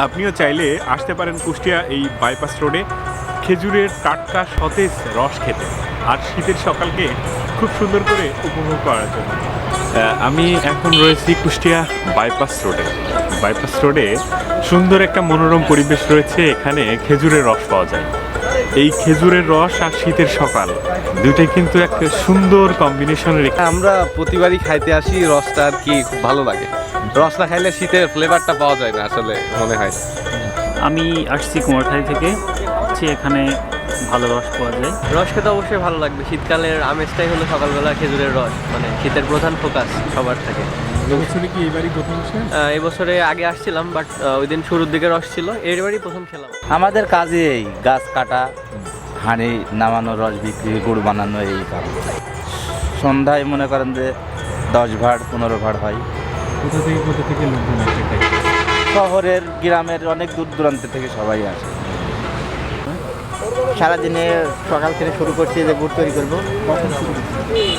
আপনিও চাইলে আসতে পারেন কুষ্টিয়া এই বাইপাস রোডে খেজুরের টাটকা সতেজ রস খেতে আর শীতের সকালকে খুব সুন্দর করে উপভোগ করার জন্য। আমি এখন রয়েছি কুষ্টিয়া বাইপাস রোডে। বাইপাস রোডে সুন্দর একটা মনোরম পরিবেশ রয়েছে, এখানে খেজুরের রস পাওয়া যায়। এই খেজুরের রস আর শীতের সকাল দুইটাই কিন্তু একটা সুন্দর কম্বিনেশনের। আমরা প্রতিবারই খাইতে আসি, রসটা আর কি খুব ভালো লাগে। রস না খাইলে শীতের ফ্লেভারটা পাওয়া যায় না আসলে মনে হয়। আমি আসছি কুমারখালী থেকে, এখানে ভালো রস পাওয়া যায়। রস খেতে অবশ্যই ভালো লাগবে। শীতকালের আমেজটাই হলো সকালবেলা খেজুরের রস, মানে শীতের প্রধান ফোকাস সবার থাকে। এবছরে কি এবারই প্রথম? এই বছরে আগে আসছিলাম, বাট ওই দিন শুরুর দিকে রস ছিল, এবারই প্রথম খেলাম। আমাদের কাজে এই গাছ কাটা, হাঁড়ি নামানো, রস বিক্রি, গুড় বানানো, এই কাজ। সন্ধ্যায় মনে করেন যে 10 ভাড় 15 ভাড় হয়। কোথা থেকে লোকজন আসে? শহরের গ্রামের অনেক দূর দূরান্ত থেকে সবাই আসে। সারাদিনে সকাল থেকে শুরু করছি যে গুড় তৈরি করবো,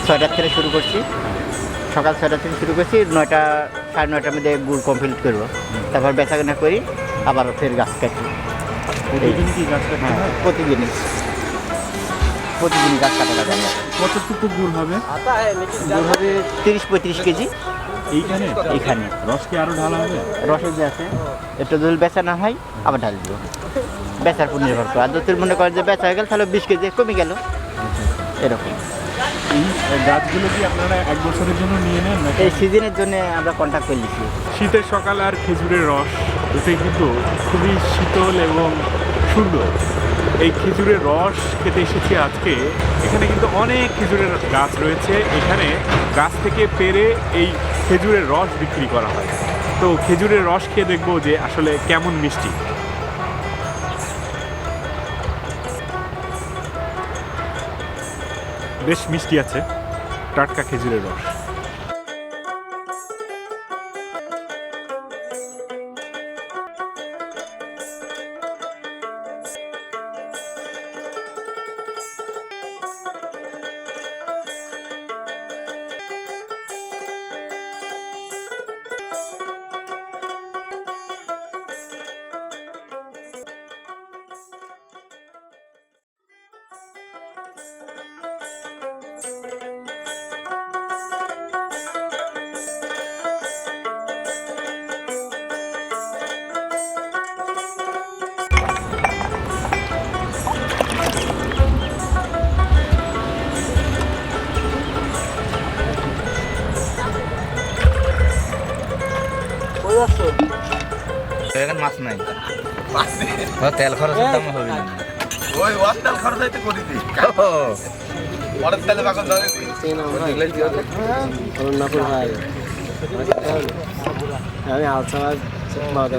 6টার থেকে শুরু করছি। সকাল 6টা থেকে শুরু করছি, 9টা 9:30টার মধ্যে গুড় কমপ্লিট করবো। তারপর বেচাকেনা করি, আবার ফের গাছ কাটি। প্রতিদিন কি গাছ কাটা? প্রতিদিনই গাছ কাটা লাগে। কতটুকু গুড় হবে? গুড় হবে 30-35 কেজি। এইখানে রস কি আরো ঢালা হবে? রসের যে আছে একটু যদি বেচা না হয় আবার ঢাল দিব, বেচার উপর নির্ভর করে। আর যদি মনে করেন যে বেচা হয়ে গেল তাহলে 20 কেজি কমে গেল, এরকম। এই গাছগুলো কি আপনারা এক বছরের জন্য নিয়ে নেন? এই সিজনের জন্য আমরা কন্ট্যাক্ট করে নিচ্ছি। শীতের সকাল আর খেজুরের রস দুটোই কিন্তু খুবই শীতল এবং সুন্দর। এই খেজুরের রস খেতে এসেছি আজকে। এখানে কিন্তু অনেক খেজুরের গাছ রয়েছে, এখানে গাছ থেকে পেড়ে এই খেজুরের রস বিক্রি করা হয়। তো খেজুরের রস খেয়ে দেখবো যে আসলে কেমন মিষ্টি। বেশ মিষ্টি আছে টাটকা খেজুরের রস। এখন মাছ নাই, তেল খরচের দাম হবে না। ওই ওয়াস্টাল খরচ হইতে করি দি পরের তেলে বাকন ধরে দি আমি আলসা মাছ